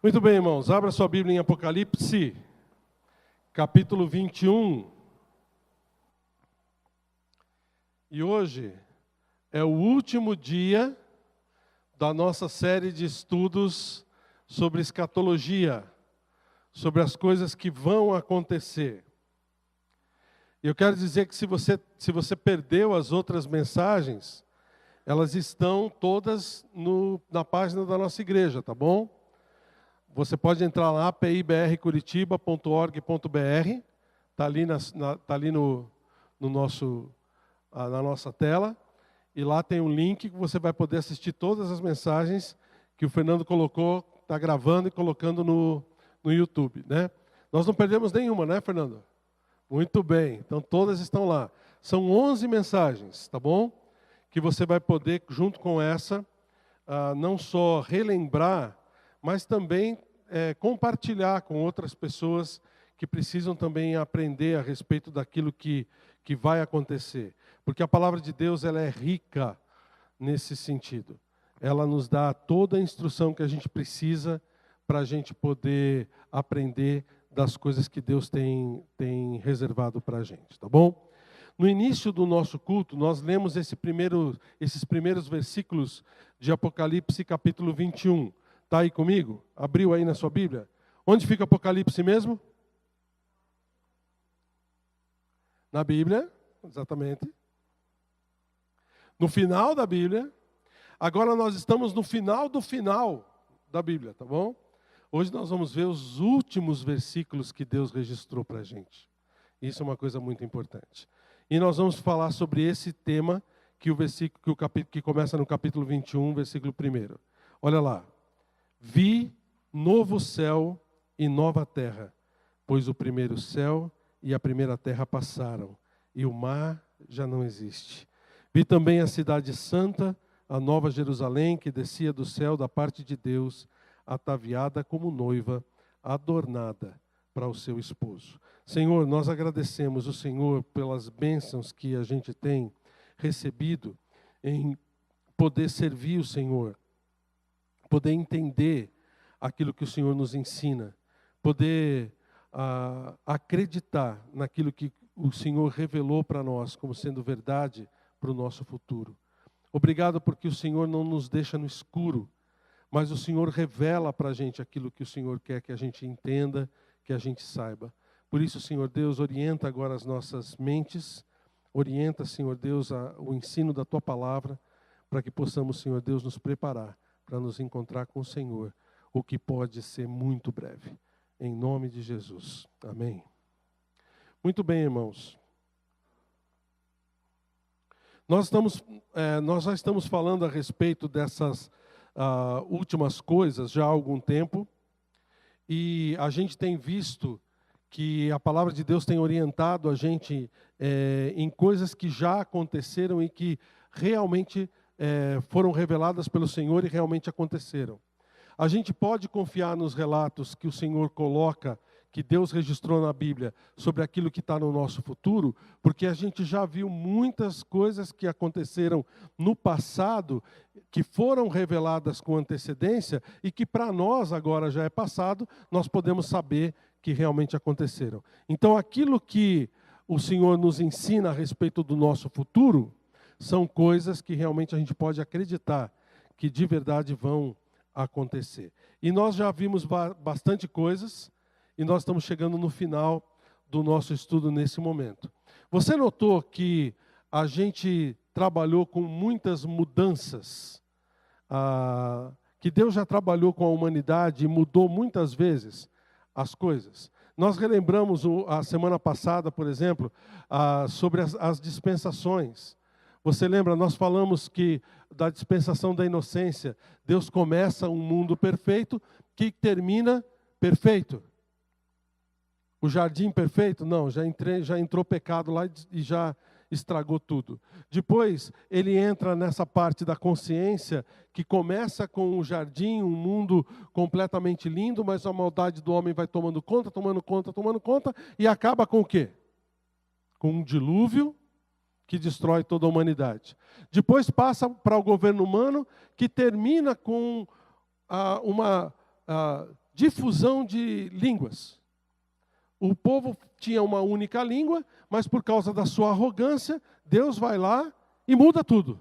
Muito bem, irmãos. Abra sua Bíblia em Apocalipse, capítulo 21. E hoje é o último dia da nossa série de estudos sobre escatologia, sobre as coisas que vão acontecer. E eu quero dizer que se você perdeu as outras mensagens, elas estão todas na página da nossa igreja, tá bom? Você pode entrar lá, pibrcuritiba.org.br, está ali, na nossa tela, e lá tem um link que você vai poder assistir todas as mensagens que o Fernando colocou, está gravando e colocando no YouTube, né? Nós não perdemos nenhuma, né, Fernando? Muito bem, então todas estão lá. São 11 mensagens, tá bom? Que você vai poder, junto com essa, não só relembrar, mas também compartilhar com outras pessoas que precisam também aprender a respeito daquilo que vai acontecer. Porque a palavra de Deus ela é rica nesse sentido. Ela nos dá toda a instrução que a gente precisa para a gente poder aprender das coisas que Deus tem reservado para a gente, tá bom? No início do nosso culto, nós lemos esses primeiros versículos de Apocalipse, capítulo 21. Está aí comigo? Abriu aí na sua Bíblia? Onde fica Apocalipse mesmo? Na Bíblia, exatamente. No final da Bíblia. Agora nós estamos no final do final da Bíblia, tá bom? Hoje nós vamos ver os últimos versículos que Deus registrou para a gente. Isso é uma coisa muito importante. E nós vamos falar sobre esse tema que começa no capítulo 21, versículo 1. Olha lá. Vi novo céu e nova terra, pois o primeiro céu e a primeira terra passaram, e o mar já não existe. Vi também a cidade santa, a nova Jerusalém, que descia do céu da parte de Deus, ataviada como noiva, adornada para o seu esposo. Senhor, nós agradecemos o Senhor pelas bênçãos que a gente tem recebido em poder servir o Senhor, poder entender aquilo que o Senhor nos ensina, poder acreditar naquilo que o Senhor revelou para nós como sendo verdade para o nosso futuro. Obrigado porque o Senhor não nos deixa no escuro, mas o Senhor revela para a gente aquilo que o Senhor quer que a gente entenda, que a gente saiba. Por isso, Senhor Deus, orienta agora as nossas mentes, orienta, Senhor Deus, o ensino da Tua palavra, para que possamos, Senhor Deus, nos preparar para nos encontrar com o Senhor, o que pode ser muito breve. Em nome de Jesus. Amém. Muito bem, irmãos. Nós já estamos falando a respeito dessas últimas coisas já há algum tempo, e a gente tem visto que a palavra de Deus tem orientado a gente em coisas que já aconteceram e que realmente foram reveladas pelo Senhor e realmente aconteceram. A gente pode confiar nos relatos que o Senhor coloca, que Deus registrou na Bíblia, sobre aquilo que está no nosso futuro, porque a gente já viu muitas coisas que aconteceram no passado, que foram reveladas com antecedência, e que para nós agora já é passado, nós podemos saber que realmente aconteceram. Então aquilo que o Senhor nos ensina a respeito do nosso futuro, são coisas que realmente a gente pode acreditar que de verdade vão acontecer. E nós já vimos bastante coisas, e nós estamos chegando no final do nosso estudo nesse momento. Você notou que a gente trabalhou com muitas mudanças, que Deus já trabalhou com a humanidade e mudou muitas vezes as coisas. Nós relembramos a semana passada, por exemplo, sobre as dispensações. Você lembra, nós falamos que da dispensação da inocência, Deus começa um mundo perfeito que termina perfeito. O jardim perfeito? Não, já entrou pecado lá e já estragou tudo. Depois, ele entra nessa parte da consciência que começa com o jardim, um mundo completamente lindo, mas a maldade do homem vai tomando conta, e acaba com o quê? Com um dilúvio que destrói toda a humanidade. Depois passa para o governo humano, que termina com uma difusão de línguas. O povo tinha uma única língua, mas por causa da sua arrogância, Deus vai lá e muda tudo.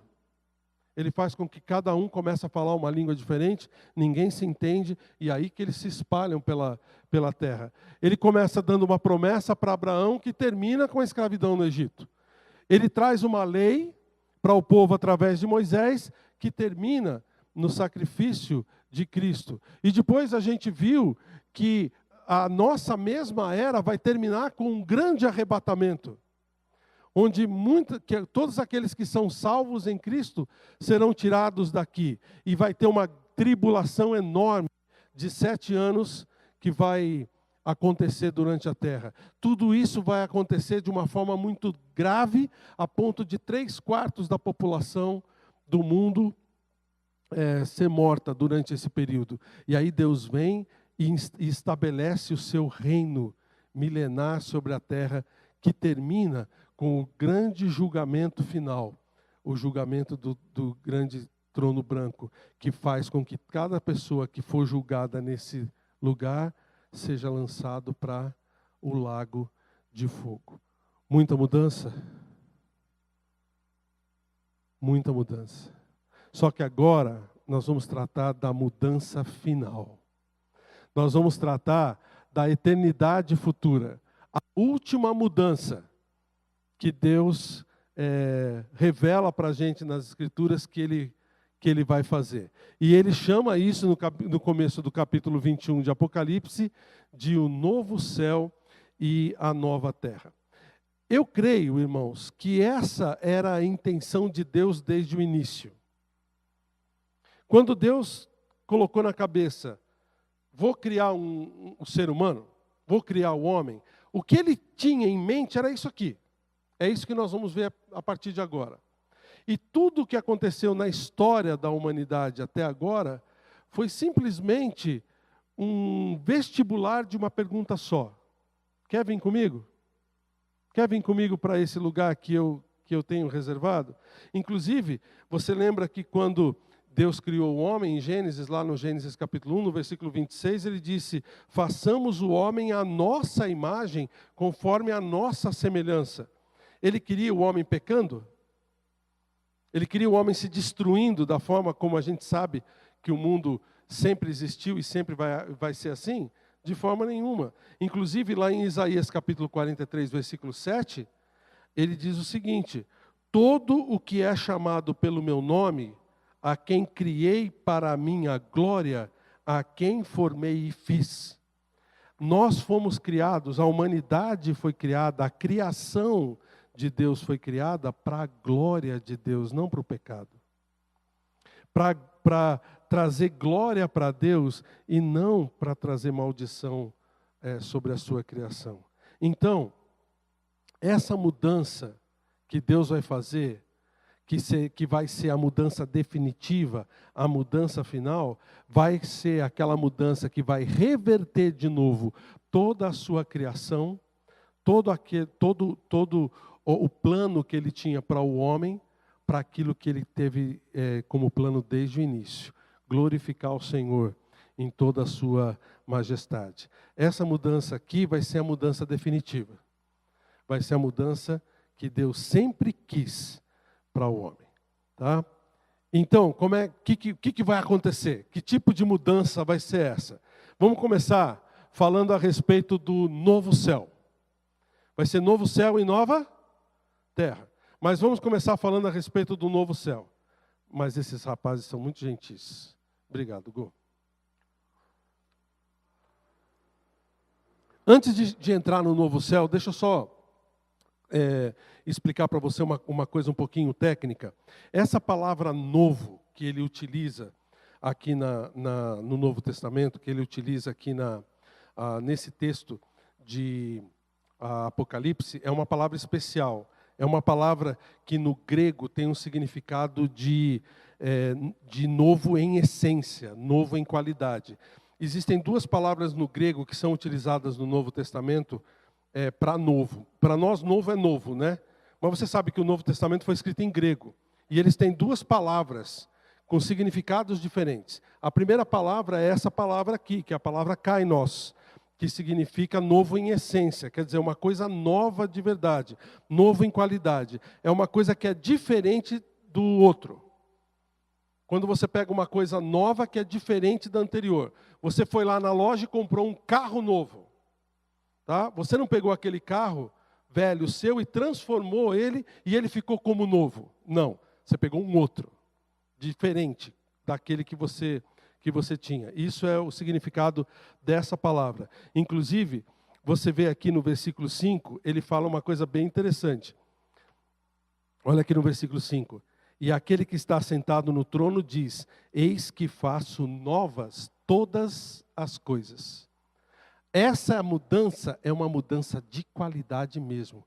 Ele faz com que cada um comece a falar uma língua diferente, ninguém se entende, e aí que eles se espalham pela terra. Ele começa dando uma promessa para Abraão que termina com a escravidão no Egito. Ele traz uma lei para o povo através de Moisés, que termina no sacrifício de Cristo. E depois a gente viu que a nossa mesma era vai terminar com um grande arrebatamento, onde todos aqueles que são salvos em Cristo serão tirados daqui. E vai ter uma tribulação enorme de 7 anos que vai acontecer durante a terra. Tudo isso vai acontecer de uma forma muito grave, a ponto de 3/4 da população do mundo ser morta durante esse período. E aí Deus vem e estabelece o seu reino milenar sobre a terra, que termina com o grande julgamento final, o julgamento do grande trono branco, que faz com que cada pessoa que for julgada nesse lugar seja lançado para o lago de fogo. Muita mudança? Muita mudança. Só que agora nós vamos tratar da mudança final. Nós vamos tratar da eternidade futura. A última mudança que Deus revela para a gente nas Escrituras que Ele vai fazer. E Ele chama isso no começo do capítulo 21 de Apocalipse, de o novo céu e a nova terra. Eu creio, irmãos, que essa era a intenção de Deus desde o início. Quando Deus colocou na cabeça, vou criar um ser humano, vou criar o homem, o que Ele tinha em mente era isso aqui. É isso que nós vamos ver a partir de agora. E tudo o que aconteceu na história da humanidade até agora foi simplesmente um vestibular de uma pergunta só. Quer vir comigo? Quer vir comigo para esse lugar que eu tenho reservado? Inclusive, você lembra que quando Deus criou o homem, em Gênesis, lá no Gênesis capítulo 1, no versículo 26, Ele disse, façamos o homem à nossa imagem, conforme a nossa semelhança. Ele queria o homem pecando? Ele queria o homem se destruindo da forma como a gente sabe que o mundo sempre existiu e sempre vai ser assim? De forma nenhuma. Inclusive, lá em Isaías capítulo 43, versículo 7, ele diz o seguinte, todo o que é chamado pelo meu nome, a quem criei para a minha glória, a quem formei e fiz. Nós fomos criados, a humanidade foi criada, a criação de Deus foi criada para a glória de Deus, não para o pecado. Para trazer glória para Deus e não para trazer maldição sobre a sua criação. Então, essa mudança que Deus vai fazer, que vai ser a mudança definitiva, a mudança final, vai ser aquela mudança que vai reverter de novo toda a sua criação, todo o plano que Ele tinha para o homem, para aquilo que Ele teve como plano desde o início. Glorificar o Senhor em toda a sua majestade. Essa mudança aqui vai ser a mudança definitiva. Vai ser a mudança que Deus sempre quis para o homem. Tá? Então, que vai acontecer? Que tipo de mudança vai ser essa? Vamos começar falando a respeito do novo céu. Vai ser novo céu e nova terra. Mas vamos começar falando a respeito do novo céu. Mas esses rapazes são muito gentis. Obrigado, Gu. Antes de entrar no novo céu, deixa eu só explicar para você uma coisa um pouquinho técnica. Essa palavra novo que ele utiliza aqui no Novo Testamento, que ele utiliza aqui nesse texto de Apocalipse, é uma palavra especial. É uma palavra que no grego tem um significado de novo em essência, novo em qualidade. Existem duas palavras no grego que são utilizadas no Novo Testamento para novo. Para nós, novo é novo, né? Mas você sabe que o Novo Testamento foi escrito em grego. E eles têm duas palavras com significados diferentes. A primeira palavra é essa palavra aqui, que é a palavra kainos, que significa novo em essência, quer dizer, uma coisa nova de verdade, novo em qualidade. É uma coisa que é diferente do outro. Quando você pega uma coisa nova que é diferente da anterior. Você foi lá na loja e comprou um carro novo. Tá? Você não pegou aquele carro velho seu e transformou ele e ele ficou como novo. Não, você pegou um outro, diferente daquele que você tinha. Isso é o significado dessa palavra. Inclusive, você vê aqui no versículo 5, ele fala uma coisa bem interessante. Olha aqui no versículo 5. E aquele que está sentado no trono diz: eis que faço novas todas as coisas. Essa mudança é uma mudança de qualidade mesmo.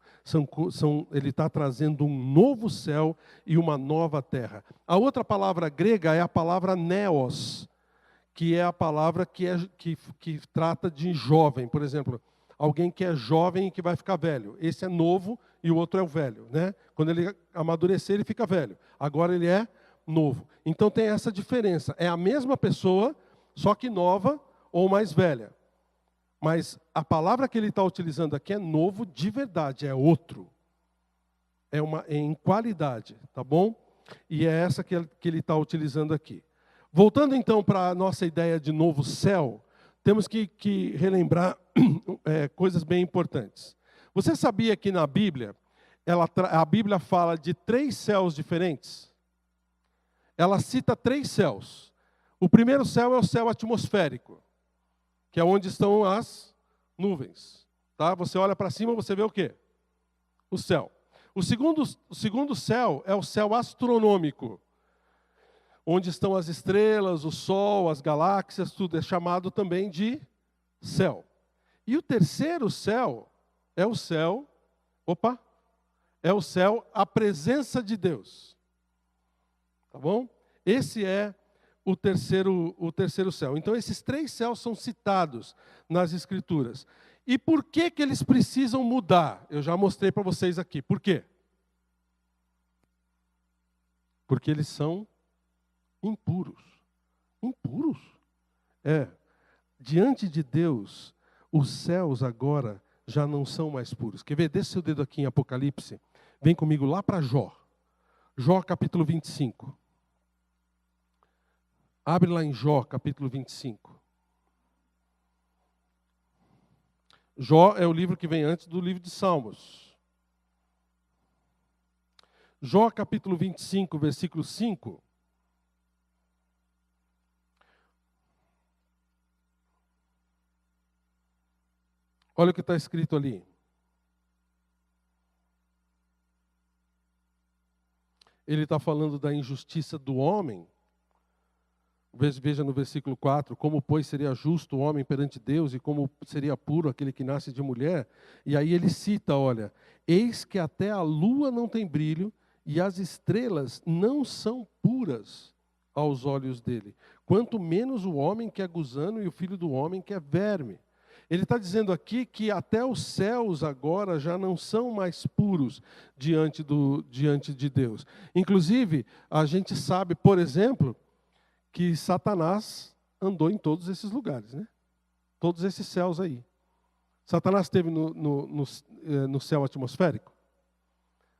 Ele está trazendo um novo céu e uma nova terra. A outra palavra grega é a palavra neos, que é a palavra que trata de jovem. Por exemplo, alguém que é jovem e que vai ficar velho. Esse é novo e o outro é o velho, né? Quando ele amadurecer, ele fica velho. Agora ele é novo. Então tem essa diferença. É a mesma pessoa, só que nova ou mais velha. Mas a palavra que ele está utilizando aqui é novo de verdade, é outro. É em qualidade, tá bom? E é essa que ele está utilizando aqui. Voltando então para a nossa ideia de novo céu, temos que relembrar coisas bem importantes. Você sabia que na Bíblia, a Bíblia fala de 3 céus diferentes? Ela cita 3 céus. O primeiro céu é o céu atmosférico, que é onde estão as nuvens. Tá? Você olha para cima, você vê o quê? O céu. O segundo céu é o céu astronômico, onde estão as estrelas, o sol, as galáxias, tudo é chamado também de céu. E o terceiro céu é o céu, a presença de Deus. Tá bom? Esse é o terceiro céu. Então esses 3 céus são citados nas Escrituras. E por que eles precisam mudar? Eu já mostrei para vocês aqui. Por quê? Porque eles são impuros. Impuros? Diante de Deus, os céus agora já não são mais puros. Quer ver? Deixa seu dedo aqui em Apocalipse. Vem comigo lá para Jó. Jó capítulo 25. Abre lá em Jó capítulo 25. Jó é o livro que vem antes do livro de Salmos. Jó capítulo 25, versículo 5. Olha o que está escrito ali. Ele está falando da injustiça do homem. Veja no versículo 4, como, pois, seria justo o homem perante Deus e como seria puro aquele que nasce de mulher. E aí ele cita, olha, eis que até a lua não tem brilho e as estrelas não são puras aos olhos dele. Quanto menos o homem que é gusano e o filho do homem que é verme. Ele está dizendo aqui que até os céus agora já não são mais puros diante de Deus. Inclusive, a gente sabe, por exemplo, que Satanás andou em todos esses lugares, né? Todos esses céus aí. Satanás esteve no céu atmosférico?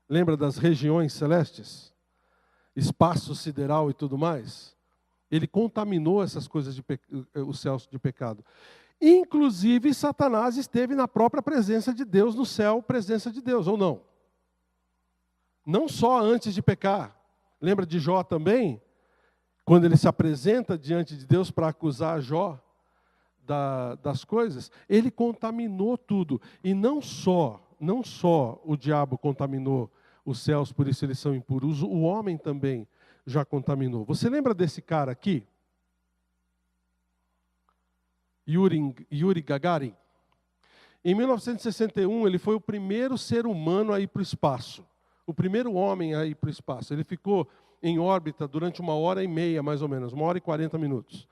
Lembra das regiões celestes? Espaço sideral e tudo mais? Ele contaminou essas coisas, os céus de pecado. Inclusive, Satanás esteve na própria presença de Deus, no céu, presença de Deus, ou não? Não só antes de pecar. Lembra de Jó também? Quando ele se apresenta diante de Deus para acusar Jó das coisas, ele contaminou tudo. E não só o diabo contaminou os céus, por isso eles são impuros, o homem também já contaminou. Você lembra desse cara aqui? Yuri Gagarin. Em 1961, ele foi o primeiro ser humano a ir para o espaço. O primeiro homem a ir para o espaço. Ele ficou em órbita durante 1h30, mais ou menos, 1h40 minutos.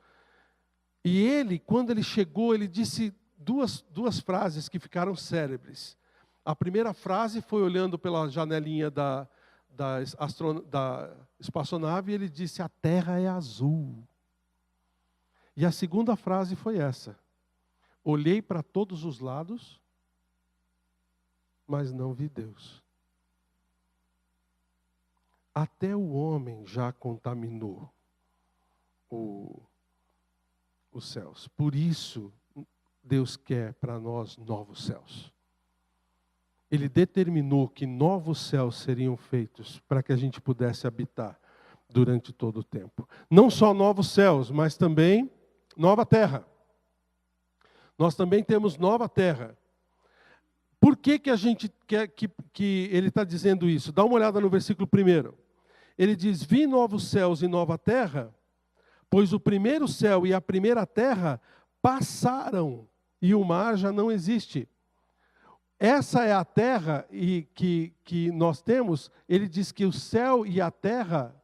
E ele, quando ele chegou, ele disse duas frases que ficaram célebres. A primeira frase foi olhando pela janelinha da espaçonave, ele disse: a terra é azul. E a segunda frase foi essa: olhei para todos os lados, mas não vi Deus. Até o homem já contaminou os céus. Por isso, Deus quer para nós novos céus. Ele determinou que novos céus seriam feitos para que a gente pudesse habitar durante todo o tempo. Não só novos céus, mas também nova terra. Nós também temos nova terra. Por que a gente quer que ele está dizendo isso? Dá uma olhada no versículo 1. Ele diz: vi novos céus e nova terra, pois o primeiro céu e a primeira terra passaram e o mar já não existe. Essa é a terra que nós temos. Ele diz que o céu e a terra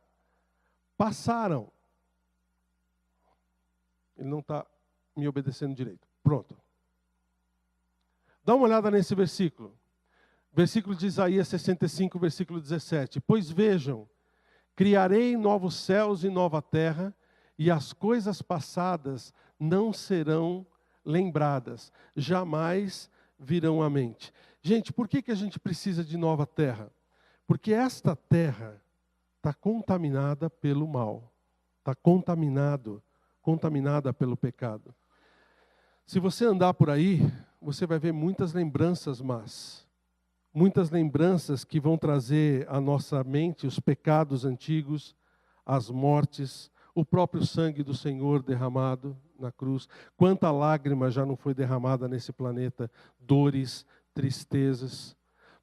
passaram. Ele não está me obedecendo direito. Pronto. Dá uma olhada nesse versículo. Versículo de Isaías 65, versículo 17. Pois vejam, criarei novos céus e nova terra, e as coisas passadas não serão lembradas, jamais virão à mente. Gente, por que a gente precisa de nova terra? Porque esta terra está contaminada pelo mal, está contaminada pelo pecado. Se você andar por aí, você vai ver muitas lembranças más. Muitas lembranças que vão trazer à nossa mente os pecados antigos, as mortes, o próprio sangue do Senhor derramado na cruz. Quanta lágrima já não foi derramada nesse planeta, dores, tristezas.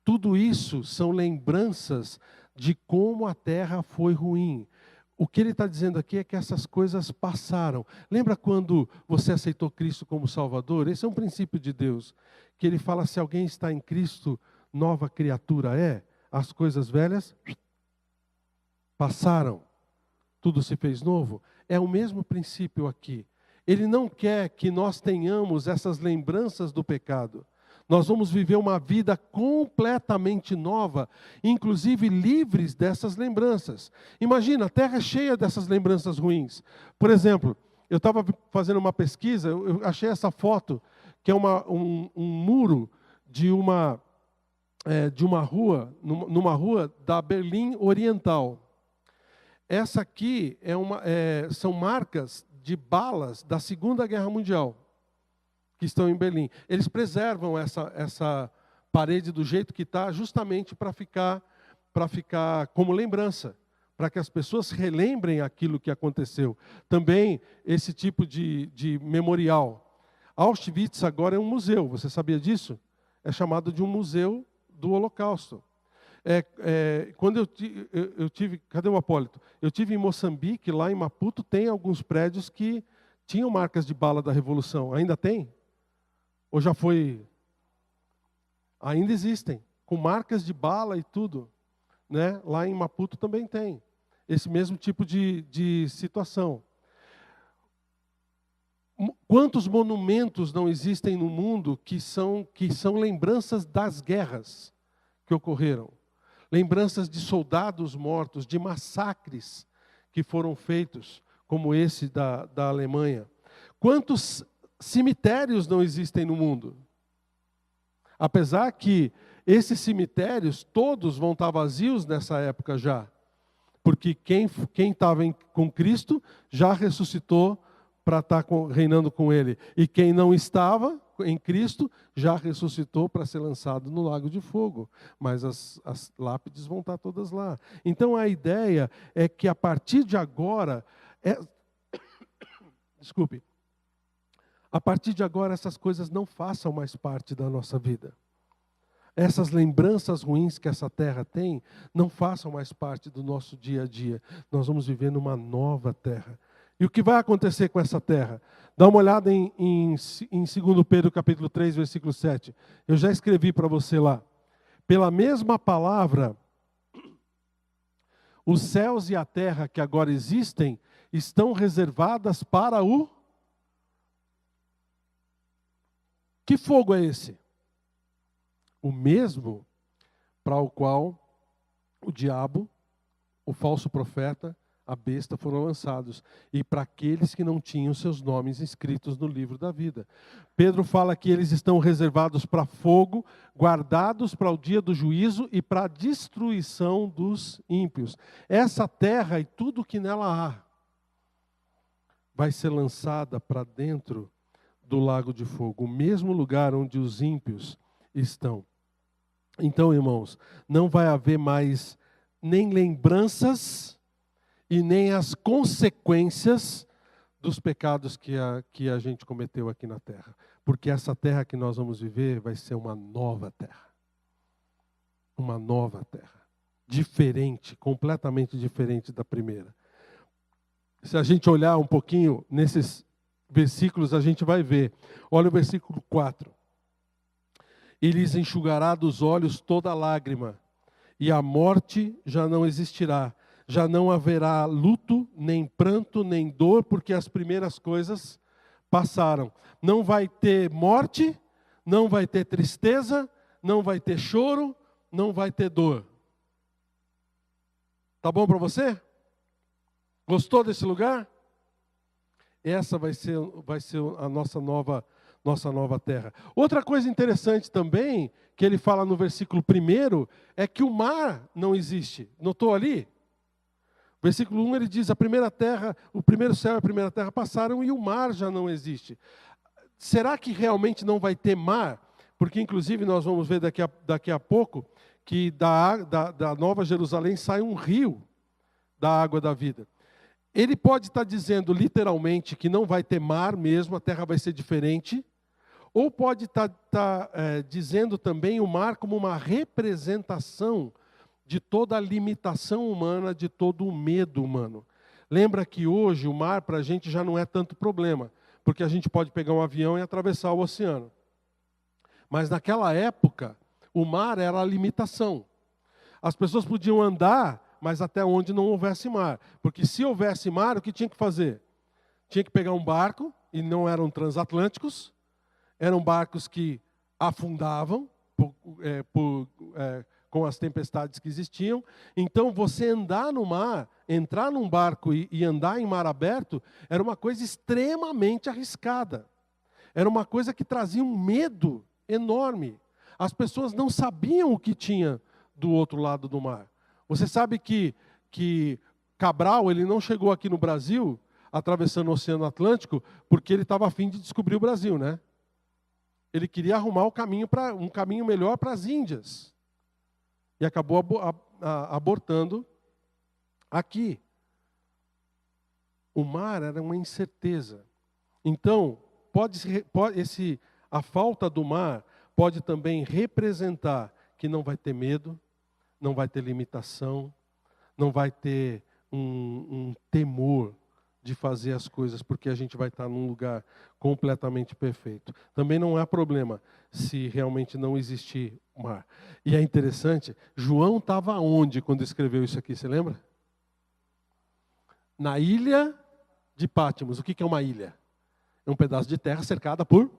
Tudo isso são lembranças de como a terra foi ruim. O que ele está dizendo aqui é que essas coisas passaram. Lembra quando você aceitou Cristo como Salvador? Esse é um princípio de Deus, que ele fala: se alguém está em Cristo, nova criatura é. As coisas velhas passaram, tudo se fez novo. É o mesmo princípio aqui. Ele não quer que nós tenhamos essas lembranças do pecado. Nós vamos viver uma vida completamente nova, inclusive livres dessas lembranças. Imagina, a terra é cheia dessas lembranças ruins. Por exemplo, eu estava fazendo uma pesquisa, eu achei essa foto, que é um muro de uma rua, numa rua da Berlim Oriental. Essa aqui são marcas de balas da Segunda Guerra Mundial, que estão em Berlim. Eles preservam essa parede do jeito que está, justamente para ficar como lembrança, para que as pessoas relembrem aquilo que aconteceu. Também esse tipo de memorial. Auschwitz agora é um museu, você sabia disso? É chamado de um museu do Holocausto. Quando eu tive, cadê o Apólito? Eu tive em Moçambique, lá em Maputo, tem alguns prédios que tinham marcas de bala da Revolução. Ainda tem? Ou já foi? Ainda existem, com marcas de bala e tudo. Né? Lá em Maputo também tem esse mesmo tipo de situação. Quantos monumentos não existem no mundo que são lembranças das guerras que ocorreram? Lembranças de soldados mortos, de massacres que foram feitos, como esse da Alemanha. Quantos cemitérios não existem no mundo? Apesar que esses cemitérios todos vão estar vazios nessa época já. Porque quem estava com Cristo já ressuscitou para estar reinando com Ele. E quem não estava em Cristo já ressuscitou para ser lançado no lago de fogo. Mas as lápides vão estar todas lá. Então a ideia é que a partir de agora... Desculpe. A partir de agora essas coisas não façam mais parte da nossa vida. Essas lembranças ruins que essa terra tem não façam mais parte do nosso dia a dia. Nós vamos viver numa nova terra. E o que vai acontecer com essa terra? Dá uma olhada em 2 Pedro capítulo 3, versículo 7. Eu já escrevi para você lá. Pela mesma palavra, os céus e a terra que agora existem estão reservadas para o... Que fogo é esse? O mesmo para o qual o diabo, o falso profeta, a besta foram lançados. E para aqueles que não tinham seus nomes escritos no livro da vida. Pedro fala que eles estão reservados para fogo, guardados para o dia do juízo e para a destruição dos ímpios. Essa terra e tudo que nela há vai ser lançada para dentro do lago de fogo, o mesmo lugar onde os ímpios estão. Então, irmãos, não vai haver mais nem lembranças e nem as consequências dos pecados que a gente cometeu aqui na terra. Porque essa terra que nós vamos viver vai ser uma nova terra. Uma nova terra. Diferente, completamente diferente da primeira. Se a gente olhar um pouquinho nesses versículos, a gente vai ver. Olha o versículo 4. E lhes enxugará dos olhos toda lágrima, e a morte já não existirá. Já não haverá luto, nem pranto, nem dor, porque as primeiras coisas passaram. Não vai ter morte, não vai ter tristeza, não vai ter choro, não vai ter dor. Tá bom para você? Gostou desse lugar? Essa vai ser a nossa nova terra. Outra coisa interessante também, que ele fala no versículo 1, é que o mar não existe. Notou ali? Versículo 1 ele diz, a primeira terra, o primeiro céu e a primeira terra passaram e o mar já não existe. Será que realmente não vai ter mar? Porque inclusive nós vamos ver daqui a pouco que da Nova Jerusalém sai um rio da água da vida. Ele pode estar dizendo literalmente que não vai ter mar mesmo, a terra vai ser diferente, ou pode estar dizendo também o mar como uma representação de toda a limitação humana, de todo o medo humano. Lembra que hoje o mar para a gente já não é tanto problema, porque a gente pode pegar um avião e atravessar o oceano. Mas naquela época, o mar era a limitação. As pessoas podiam andar, mas até onde não houvesse mar. Porque se houvesse mar, o que tinha que fazer? Tinha que pegar um barco, e não eram transatlânticos, eram barcos que afundavam com as tempestades que existiam. Então, você andar no mar, entrar num barco e andar em mar aberto, era uma coisa extremamente arriscada. Era uma coisa que trazia um medo enorme. As pessoas não sabiam o que tinha do outro lado do mar. Você sabe que Cabral ele não chegou aqui no Brasil, atravessando o Oceano Atlântico, porque ele estava a fim de descobrir o Brasil, né? Ele queria arrumar um caminho melhor para as Índias. E acabou abortando aqui. O mar era uma incerteza. Então, a falta do mar pode também representar que não vai ter medo, não vai ter limitação, não vai ter um temor de fazer as coisas, porque a gente vai estar num lugar completamente perfeito. Também não há problema se realmente não existir mar. E é interessante, João estava onde quando escreveu isso aqui, você lembra? Na ilha de Pátimos. O que é uma ilha? É um pedaço de terra cercada por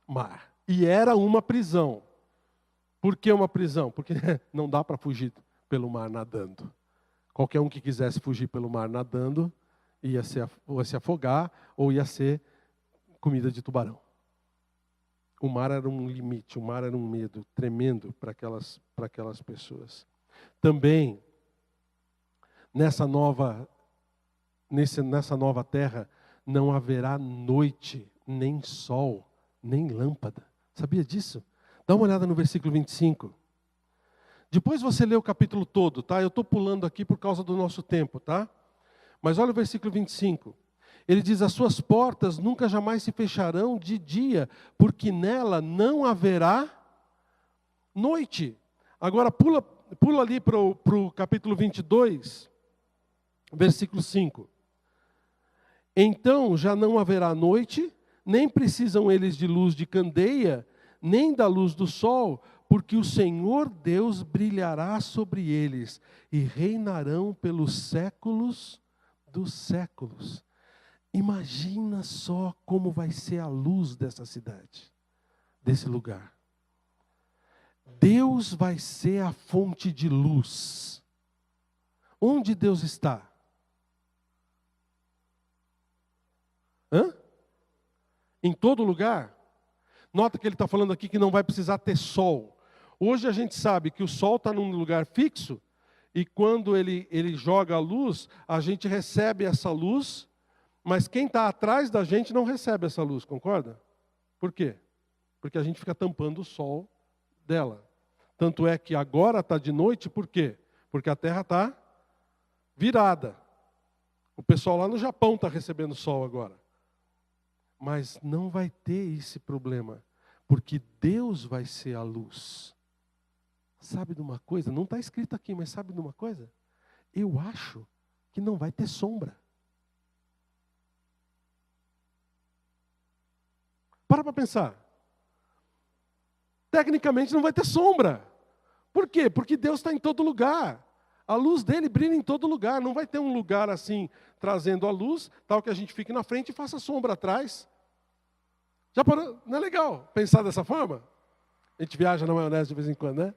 mar. E era uma prisão. Por que uma prisão? Porque não dá para fugir pelo mar nadando. Qualquer um que quisesse fugir pelo mar nadando, ia se afogar ou ia ser comida de tubarão. O mar era um limite, o mar era um medo tremendo para aquelas pessoas. Também, nessa nova terra, não haverá noite, nem sol, nem lâmpada. Sabia disso? Dá uma olhada no versículo 25. Depois você lê o capítulo todo, tá? Eu estou pulando aqui por causa do nosso tempo, tá? Mas olha o versículo 25. Ele diz, as suas portas nunca jamais se fecharão de dia, porque nela não haverá noite. Agora pula ali para o capítulo 22, versículo 5. Então já não haverá noite, nem precisam eles de luz de candeia, nem da luz do sol, porque o Senhor Deus brilhará sobre eles e reinarão pelos séculos dos séculos. Imagina só como vai ser a luz dessa cidade, desse lugar. Deus vai ser a fonte de luz. Onde Deus está? Em todo lugar? Nota que ele está falando aqui que não vai precisar ter sol. Hoje a gente sabe que o sol está num lugar fixo, e quando ele joga a luz, a gente recebe essa luz, mas quem está atrás da gente não recebe essa luz, concorda? Por quê? Porque a gente fica tampando o sol dela. Tanto é que agora está de noite, por quê? Porque a Terra está virada. O pessoal lá no Japão está recebendo sol agora. Mas não vai ter esse problema, porque Deus vai ser a luz. Sabe de uma coisa? Não está escrito aqui, mas sabe de uma coisa? Eu acho que não vai ter sombra. Para pensar. Tecnicamente não vai ter sombra. Por quê? Porque Deus está em todo lugar. A luz dele brilha em todo lugar. Não vai ter um lugar assim, trazendo a luz, tal que a gente fique na frente e faça sombra atrás. Já parou? Não é legal pensar dessa forma? A gente viaja na maionese de vez em quando, né?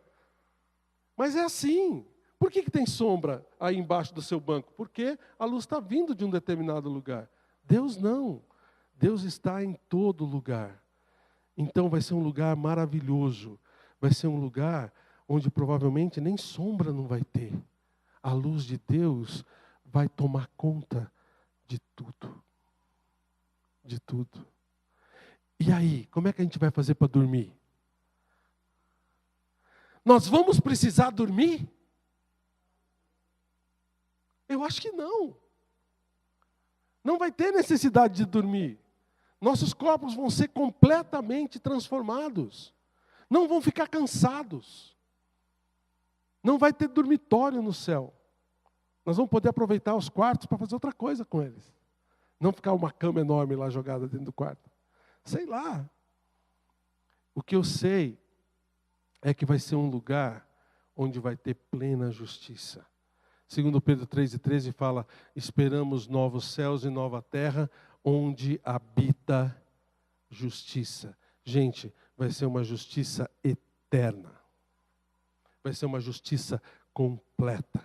Mas é assim. Por que tem sombra aí embaixo do seu banco? Porque a luz está vindo de um determinado lugar. Deus não. Deus está em todo lugar. Então vai ser um lugar maravilhoso. Vai ser um lugar onde provavelmente nem sombra não vai ter. A luz de Deus vai tomar conta de tudo. De tudo. E aí, como é que a gente vai fazer para dormir? Nós vamos precisar dormir? Eu acho que não. Não vai ter necessidade de dormir. Nossos corpos vão ser completamente transformados. Não vão ficar cansados. Não vai ter dormitório no céu. Nós vamos poder aproveitar os quartos para fazer outra coisa com eles. Não ficar uma cama enorme lá jogada dentro do quarto. Sei lá. O que eu sei é que vai ser um lugar onde vai ter plena justiça. Segundo Pedro 3,13 fala, esperamos novos céus e nova terra, onde habita justiça. Gente, vai ser uma justiça eterna. Vai ser uma justiça completa.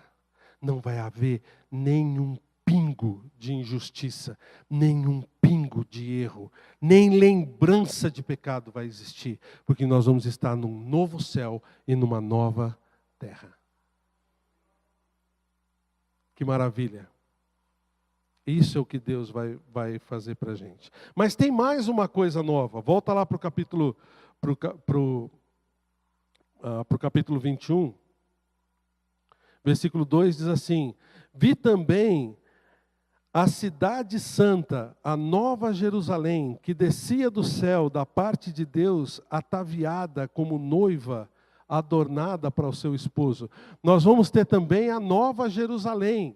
Não vai haver nenhum pingo de injustiça, nenhum pingo de erro, nem lembrança de pecado vai existir, porque nós vamos estar num novo céu e numa nova terra. Que maravilha. Isso é o que Deus vai fazer para a gente. Mas tem mais uma coisa nova. Volta lá para o capítulo 21. Versículo 2 diz assim, vi também a cidade santa, a nova Jerusalém, que descia do céu da parte de Deus, ataviada como noiva, adornada para o seu esposo. Nós vamos ter também a nova Jerusalém.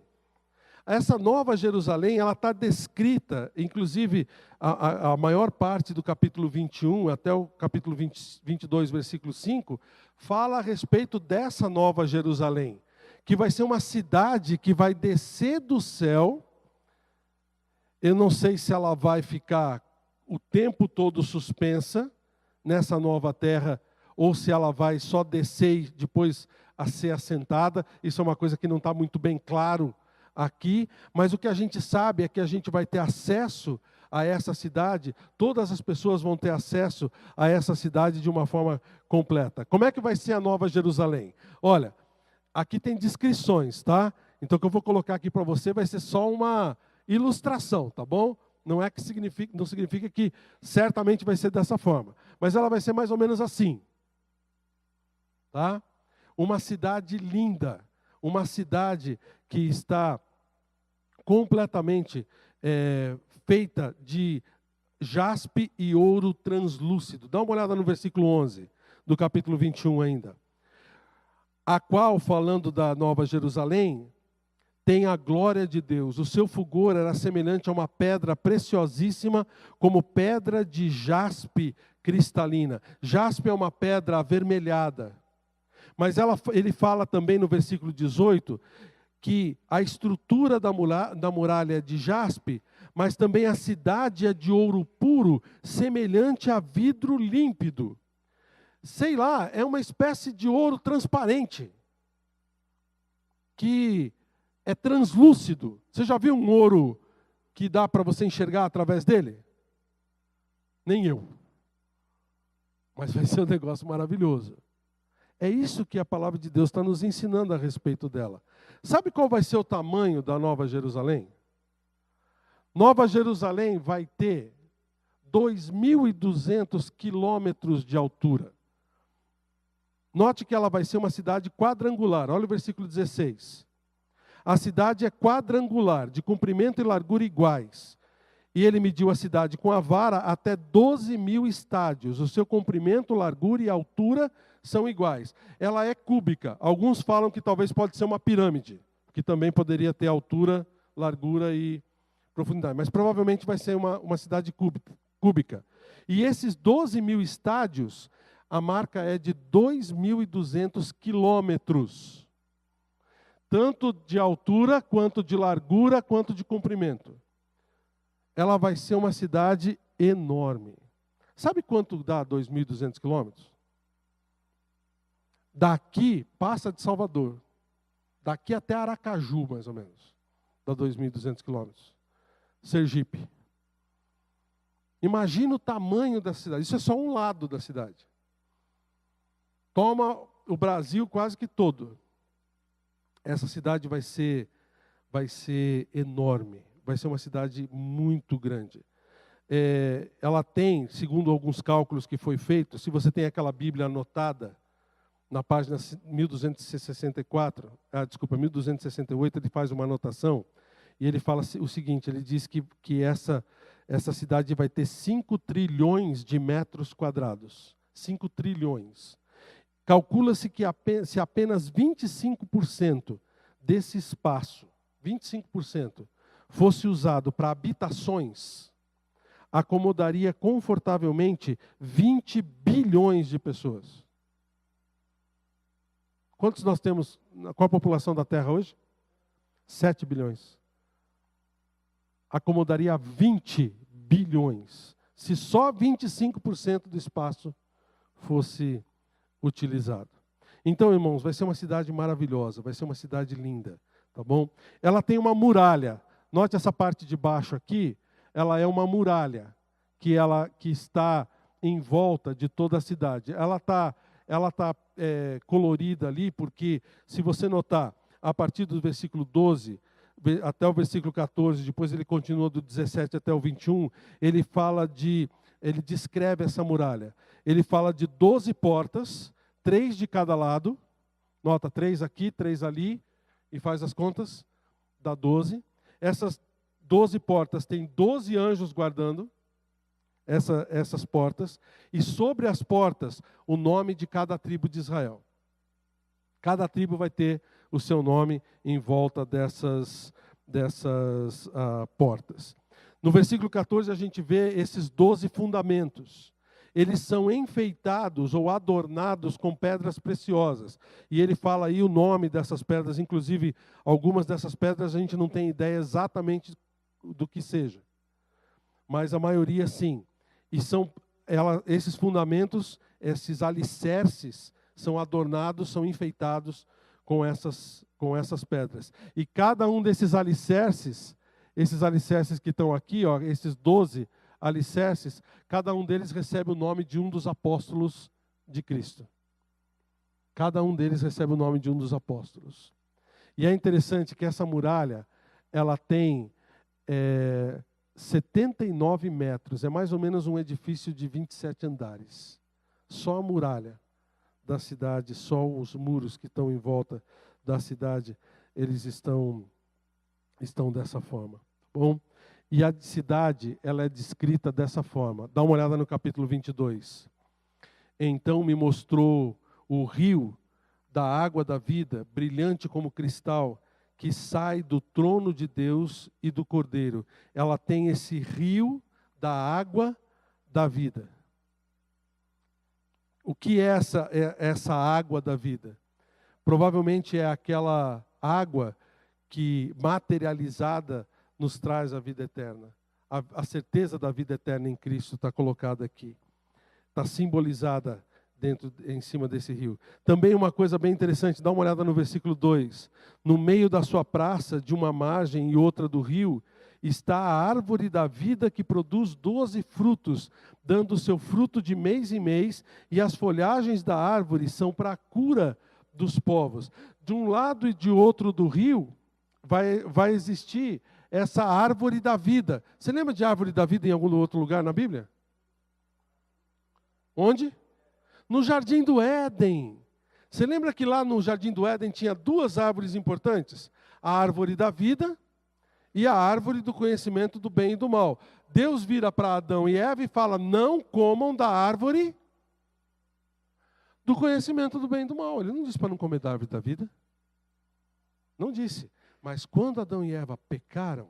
Essa nova Jerusalém, ela está descrita, inclusive a maior parte do capítulo 21, até o capítulo 22, versículo 5, fala a respeito dessa nova Jerusalém, que vai ser uma cidade que vai descer do céu. Eu não sei se ela vai ficar o tempo todo suspensa nessa nova terra, ou se ela vai só descer e depois a ser assentada. Isso é uma coisa que não está muito bem claro aqui, mas o que a gente sabe é que a gente vai ter acesso a essa cidade, todas as pessoas vão ter acesso a essa cidade de uma forma completa. Como é que vai ser a nova Jerusalém? Olha, aqui tem descrições, tá? Então o que eu vou colocar aqui para você vai ser só uma ilustração, tá bom? Não significa que certamente vai ser dessa forma, mas ela vai ser mais ou menos assim, tá? Uma cidade linda, uma cidade que está completamente feita de jaspe e ouro translúcido. Dá uma olhada no versículo 11 do capítulo 21 ainda. A qual, falando da Nova Jerusalém, tem a glória de Deus. O seu fulgor era semelhante a uma pedra preciosíssima, como pedra de jaspe cristalina. Jaspe é uma pedra avermelhada. Mas ele fala também no versículo 18, que a estrutura da muralha é de jaspe, mas também a cidade é de ouro puro, semelhante a vidro límpido. sei lá, é uma espécie de ouro transparente, que é translúcido. Você já viu um ouro que dá para você enxergar através dele? Nem eu. Mas vai ser um negócio maravilhoso. É isso que a palavra de Deus está nos ensinando a respeito dela. Sabe qual vai ser o tamanho da Nova Jerusalém? Nova Jerusalém vai ter 2.200 quilômetros de altura. Note que ela vai ser uma cidade quadrangular. Olha o versículo 16. A cidade é quadrangular, de comprimento e largura iguais. E ele mediu a cidade com a vara até 12.000 estádios. O seu comprimento, largura e altura são iguais. Ela é cúbica. Alguns falam que talvez pode ser uma pirâmide, que também poderia ter altura, largura e profundidade. Mas provavelmente vai ser uma cidade cúbica. E esses 12.000 estádios, a marca é de 2.200 quilômetros. Tanto de altura, quanto de largura, quanto de comprimento. Ela vai ser uma cidade enorme. Sabe quanto dá 2.200 quilômetros? Daqui, passa de Salvador. Daqui até Aracaju, mais ou menos. Dá 2.200 quilômetros. Sergipe. Imagina o tamanho da cidade. Isso é só um lado da cidade. Toma o Brasil quase que todo. Essa cidade vai ser enorme. Vai ser uma cidade muito grande. Ela tem, segundo alguns cálculos que foi feito, se você tem aquela Bíblia anotada, na página 1268, ele faz uma anotação, e ele fala o seguinte, ele diz que essa cidade vai ter 5 trilhões de metros quadrados. 5 trilhões. Calcula-se que se apenas 25% desse espaço, 25%, fosse usado para habitações, acomodaria confortavelmente 20 bilhões de pessoas. Quantos nós temos? Qual a população da Terra hoje? 7 bilhões. Acomodaria 20 bilhões. Se só 25% do espaço fosse utilizado. Então, irmãos, vai ser uma cidade maravilhosa, vai ser uma cidade linda, tá bom? Ela tem uma muralha. Note essa parte de baixo aqui, ela é uma muralha que está em volta de toda a cidade. Ela tá colorida ali, porque, se você notar, a partir do versículo 12 até o versículo 14, depois ele continua do 17 até o 21, ele descreve essa muralha. Ele fala de 12 portas, 3 de cada lado, nota, 3 aqui, 3 ali, e faz as contas, dá 12. Essas 12 portas têm 12 anjos guardando essas portas, e sobre as portas o nome de cada tribo de Israel. Cada tribo vai ter o seu nome em volta dessas portas. No versículo 14 a gente vê esses 12 fundamentos. Eles são enfeitados ou adornados com pedras preciosas. E ele fala aí o nome dessas pedras, inclusive algumas dessas pedras a gente não tem ideia exatamente do que seja. Mas a maioria sim. E esses fundamentos, esses alicerces, são adornados, são enfeitados com essas pedras. E cada um desses alicerces, esses alicerces que estão aqui, ó, esses 12 alicerces, cada um deles recebe o nome de um dos apóstolos de Cristo. Cada um deles recebe o nome de um dos apóstolos. E é interessante que essa muralha, ela tem 79 metros, é mais ou menos um edifício de 27 andares. Só a muralha da cidade, só os muros que estão em volta da cidade, eles estão dessa forma. Bom, e a cidade, ela é descrita dessa forma. Dá uma olhada no capítulo 22. Então me mostrou o rio da água da vida, brilhante como cristal, que sai do trono de Deus e do Cordeiro. Ela tem esse rio da água da vida. O que é essa água da vida? Provavelmente é aquela água que, materializada, nos traz a vida eterna. A certeza da vida eterna em Cristo está colocada aqui. Está simbolizada em cima desse rio. Também uma coisa bem interessante, dá uma olhada no versículo 2. No meio da sua praça, de uma margem e outra do rio, está a árvore da vida que produz 12 frutos, dando seu fruto de mês em mês, e as folhagens da árvore são para a cura dos povos. De um lado e de outro do rio, vai existir essa árvore da vida. Você lembra de árvore da vida em algum outro lugar na Bíblia? Onde? No Jardim do Éden. Você lembra que lá no Jardim do Éden tinha duas árvores importantes? A árvore da vida e a árvore do conhecimento do bem e do mal. Deus vira para Adão e Eva e fala: não comam da árvore do conhecimento do bem e do mal. Ele não disse para não comer da árvore da vida. Não disse. Mas quando Adão e Eva pecaram,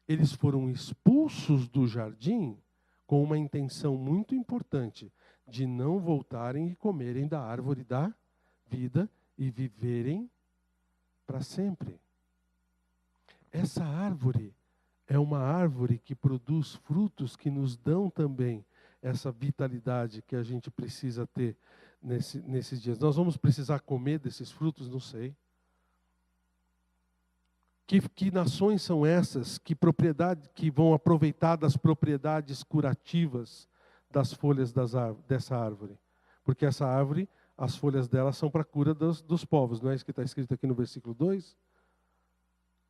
eles foram expulsos do jardim com uma intenção muito importante de não voltarem e comerem da árvore da vida e viverem para sempre. Essa árvore é uma árvore que produz frutos que nos dão também essa vitalidade que a gente precisa ter nesses dias. Nós vamos precisar comer desses frutos? Não sei. Que nações são essas que vão aproveitar das propriedades curativas das folhas dessa árvore? Porque essa árvore, as folhas dela são para a cura dos povos. Não é isso que está escrito aqui no versículo 2?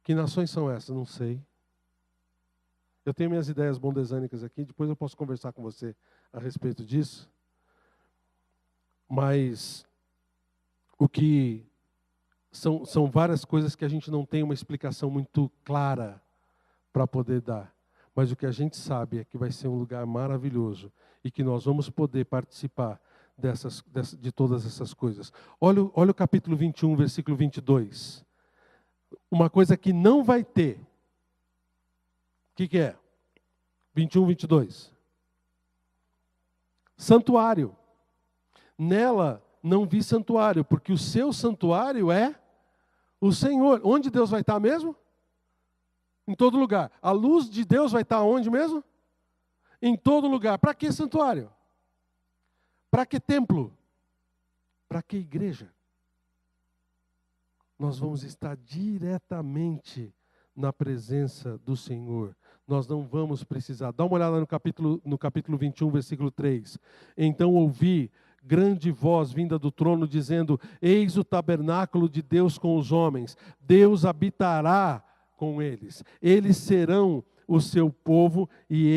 Que nações são essas? Não sei. Eu tenho minhas ideias bondesânicas aqui, depois eu posso conversar com você a respeito disso. Mas o que são várias coisas que a gente não tem uma explicação muito clara para poder dar. Mas o que a gente sabe é que vai ser um lugar maravilhoso e que nós vamos poder participar de todas essas coisas. Olha o capítulo 21, versículo 22. Uma coisa que não vai ter. O que é? 21, 22. Santuário. Nela não vi santuário, porque o seu santuário é o Senhor. Onde Deus vai estar mesmo? Em todo lugar. A luz de Deus vai estar onde mesmo? Em todo lugar. Para que santuário? Para que templo? Para que igreja? Nós vamos estar diretamente na presença do Senhor. Nós não vamos precisar. Dá uma olhada no capítulo 21, versículo 3. Então ouvi grande voz vinda do trono dizendo: eis o tabernáculo de Deus com os homens. Deus habitará com eles. Eles serão o seu povo e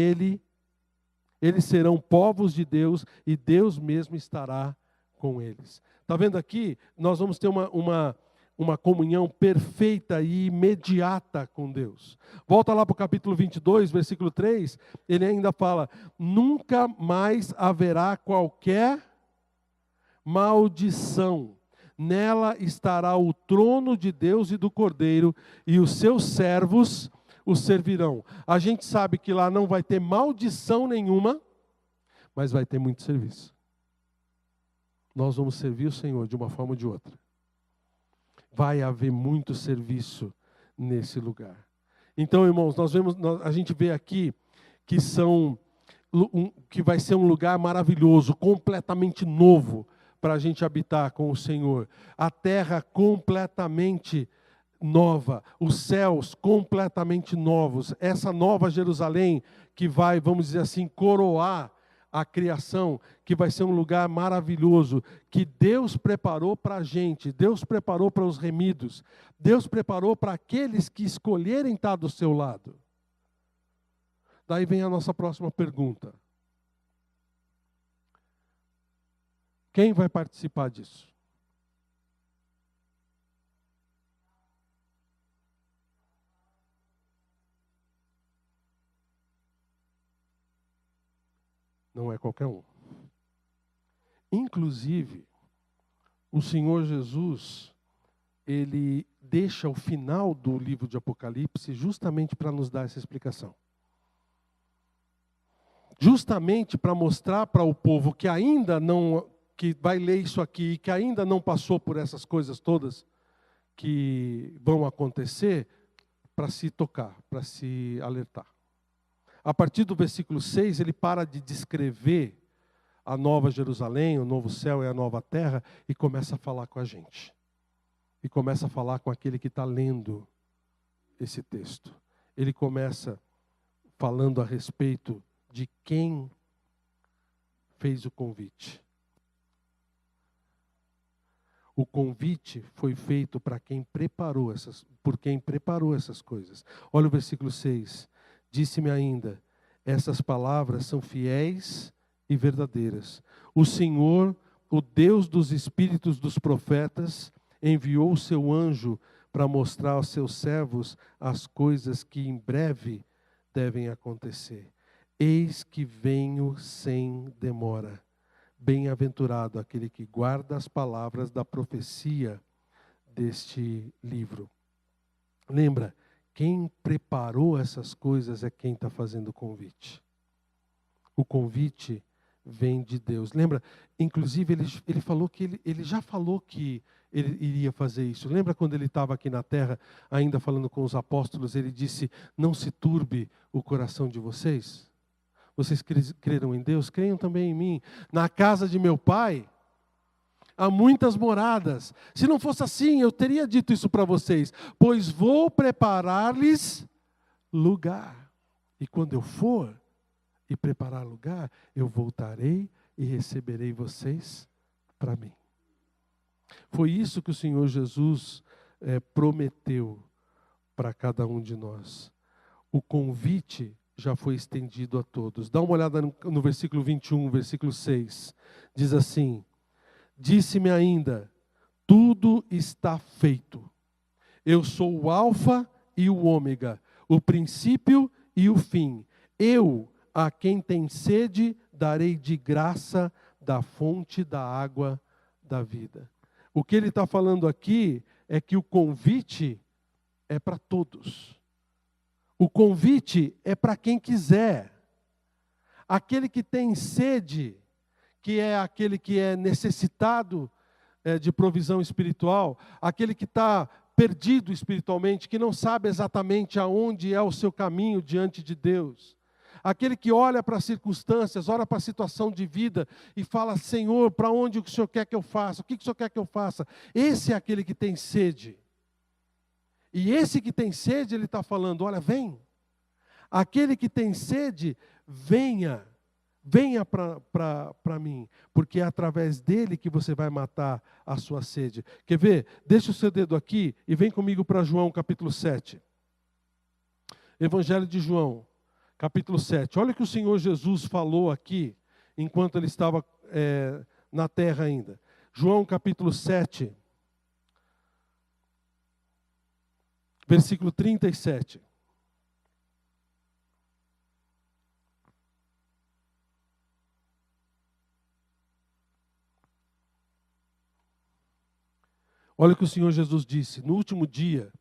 eles serão povos de Deus e Deus mesmo estará com eles. Está vendo aqui? Nós vamos ter uma comunhão perfeita e imediata com Deus. Volta lá para o capítulo 22, versículo 3, ele ainda fala: nunca mais haverá qualquer maldição. Nela estará o trono de Deus e do Cordeiro, e os seus servos o servirão. A gente sabe que lá não vai ter maldição nenhuma, mas vai ter muito serviço. Nós vamos servir o Senhor de uma forma ou de outra. Vai haver muito serviço nesse lugar. Então, irmãos, a gente vê aqui que vai ser um lugar maravilhoso, completamente novo, para a gente habitar com o Senhor. A terra completamente nova, os céus completamente novos, essa nova Jerusalém que vai, vamos dizer assim, coroar a criação, que vai ser um lugar maravilhoso, que Deus preparou para a gente, Deus preparou para os remidos, Deus preparou para aqueles que escolherem estar do seu lado. Daí vem a nossa próxima pergunta. Quem vai participar disso? Não é qualquer um. Inclusive, o Senhor Jesus, ele deixa o final do livro de Apocalipse justamente para nos dar essa explicação. Justamente para mostrar para o povo que ainda não, que vai ler isso aqui, e que ainda não passou por essas coisas todas que vão acontecer, para se tocar, para se alertar. A partir do versículo 6, ele para de descrever a nova Jerusalém, o novo céu e a nova terra, e começa a falar com a gente. E começa a falar com aquele que está lendo esse texto. Ele começa falando a respeito de quem fez o convite. O convite foi feito por quem preparou essas coisas. Olha o versículo 6. Disse-me ainda, essas palavras são fiéis e verdadeiras. O Senhor, o Deus dos espíritos dos profetas, enviou o seu anjo para mostrar aos seus servos as coisas que em breve devem acontecer. Eis que venho sem demora. Bem-aventurado aquele que guarda as palavras da profecia deste livro. Lembra, quem preparou essas coisas é quem está fazendo o convite. O convite vem de Deus. Lembra, inclusive ele falou que ele já falou que ele iria fazer isso. Lembra quando ele estava aqui na terra, ainda falando com os apóstolos, ele disse, não se turbe o coração de vocês. Vocês creram em Deus? Creiam também em mim. Na casa de meu pai há muitas moradas. Se não fosse assim, eu teria dito isso para vocês. Pois vou preparar-lhes lugar. E quando eu for e preparar lugar, eu voltarei e receberei vocês para mim. Foi isso que o Senhor Jesus prometeu para cada um de nós. O convite já foi estendido a todos. Dá uma olhada no versículo 21, versículo 6. Diz assim, disse-me ainda, tudo está feito. Eu sou o alfa e o ômega, o princípio e o fim. Eu, a quem tem sede, darei de graça da fonte da água da vida. O que ele está falando aqui é que o convite é para todos. O convite é para quem quiser. Aquele que tem sede, que é aquele que é necessitado de provisão espiritual, aquele que está perdido espiritualmente, que não sabe exatamente aonde é o seu caminho diante de Deus. Aquele que olha para as circunstâncias, olha para a situação de vida e fala, Senhor, para onde o Senhor quer que eu faça? O que o Senhor quer que eu faça? Esse é aquele que tem sede. E esse que tem sede, ele está falando, olha, vem. Aquele que tem sede, venha para mim, porque é através dele que você vai matar a sua sede. Quer ver? Deixa o seu dedo aqui e vem comigo para João capítulo 7. Evangelho de João, capítulo 7. Olha o que o Senhor Jesus falou aqui, enquanto ele estava na terra ainda. João capítulo 7. Versículo 37. Olha o que o Senhor Jesus disse. No último dia,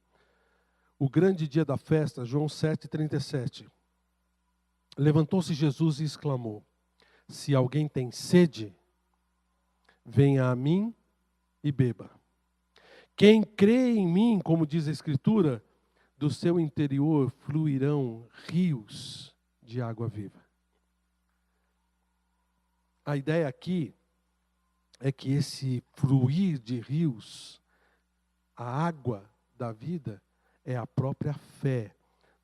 o grande dia da festa, João 7,37. Levantou-se Jesus e exclamou, se alguém tem sede, venha a mim e beba. Quem crê em mim, como diz a Escritura, do seu interior fluirão rios de água viva. A ideia aqui é que esse fluir de rios, a água da vida, é a própria fé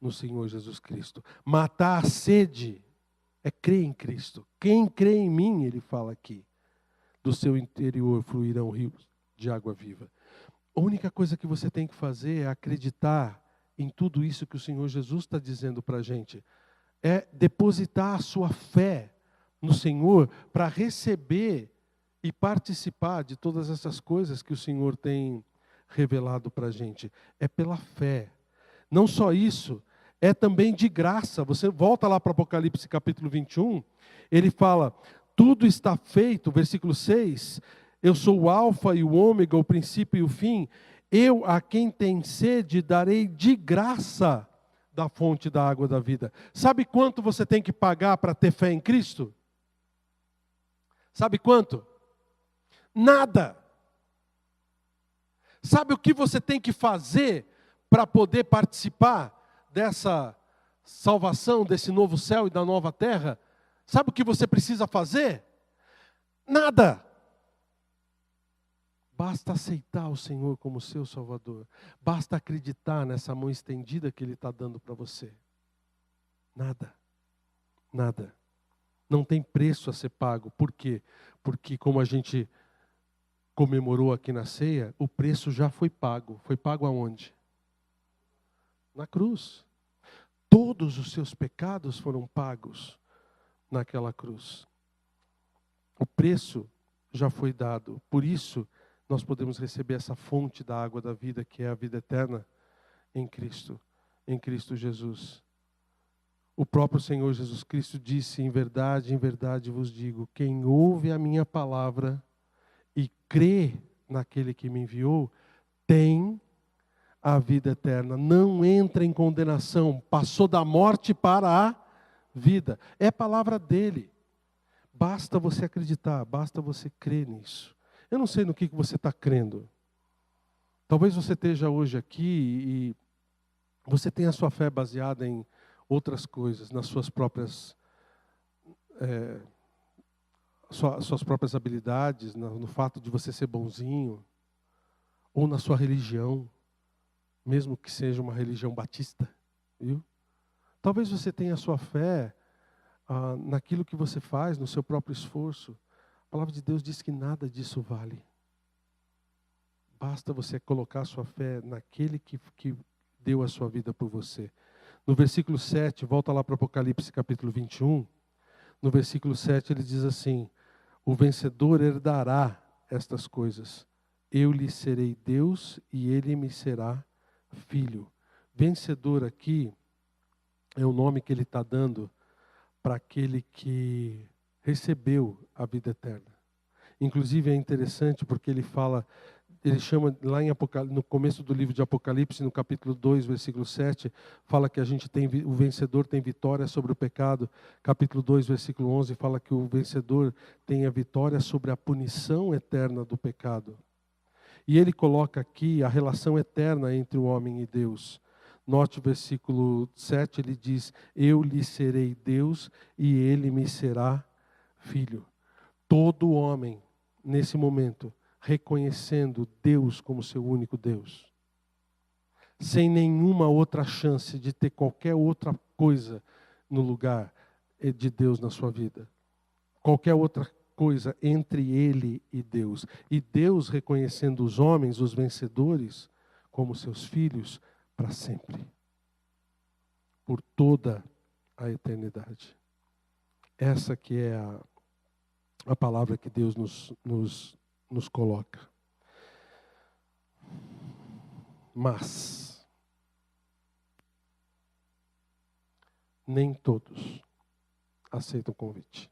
no Senhor Jesus Cristo. Matar a sede é crer em Cristo. Quem crê em mim, ele fala aqui, do seu interior fluirão rios de água viva. A única coisa que você tem que fazer é acreditar em tudo isso que o Senhor Jesus está dizendo para a gente. É depositar a sua fé no Senhor para receber e participar de todas essas coisas que o Senhor tem revelado para a gente. É pela fé. Não só isso, é também de graça. Você volta lá para Apocalipse capítulo 21, ele fala, tudo está feito, versículo 6, eu sou o alfa e o ômega, o princípio e o fim. Eu, a quem tem sede, darei de graça da fonte da água da vida. Sabe quanto você tem que pagar para ter fé em Cristo? Sabe quanto? Nada. Sabe o que você tem que fazer para poder participar dessa salvação, desse novo céu e da nova terra? Sabe o que você precisa fazer? Nada. Basta aceitar o Senhor como seu Salvador. Basta acreditar nessa mão estendida que Ele está dando para você. Nada. Nada. Não tem preço a ser pago. Por quê? Porque como a gente comemorou aqui na ceia, o preço já foi pago. Foi pago aonde? Na cruz. Todos os seus pecados foram pagos naquela cruz. O preço já foi dado. Por isso, nós podemos receber essa fonte da água da vida, que é a vida eterna em Cristo Jesus. O próprio Senhor Jesus Cristo disse, em verdade vos digo, quem ouve a minha palavra e crê naquele que me enviou, tem a vida eterna. Não entra em condenação, passou da morte para a vida. É a palavra dele. Basta você acreditar, basta você crer nisso. Eu não sei no que você está crendo. Talvez você esteja hoje aqui e você tenha a sua fé baseada em outras coisas, nas suas próprias suas próprias habilidades, no fato de você ser bonzinho, ou na sua religião, mesmo que seja uma religião batista, viu? Talvez você tenha a sua fé naquilo que você faz, no seu próprio esforço. A palavra de Deus diz que nada disso vale. Basta você colocar a sua fé naquele que deu a sua vida por você. No versículo 7, volta lá para o Apocalipse capítulo 21, no versículo 7 ele diz assim, o vencedor herdará estas coisas. Eu lhe serei Deus e ele me será filho. Vencedor aqui é o nome que ele está dando para aquele que recebeu a vida eterna. Inclusive é interessante porque ele chama lá no começo do livro de Apocalipse, no capítulo 2, versículo 7, fala que o vencedor tem vitória sobre o pecado. Capítulo 2, versículo 11, fala que o vencedor tem a vitória sobre a punição eterna do pecado. E ele coloca aqui a relação eterna entre o homem e Deus. Note o versículo 7, ele diz, eu lhe serei Deus e ele me será filho. Todo homem, nesse momento, reconhecendo Deus como seu único Deus, sem nenhuma outra chance de ter qualquer outra coisa no lugar de Deus na sua vida, qualquer outra coisa entre ele e Deus, e Deus reconhecendo os homens, os vencedores, como seus filhos para sempre, por toda a eternidade. Essa que é a palavra que Deus nos coloca. Mas nem todos aceitam o convite.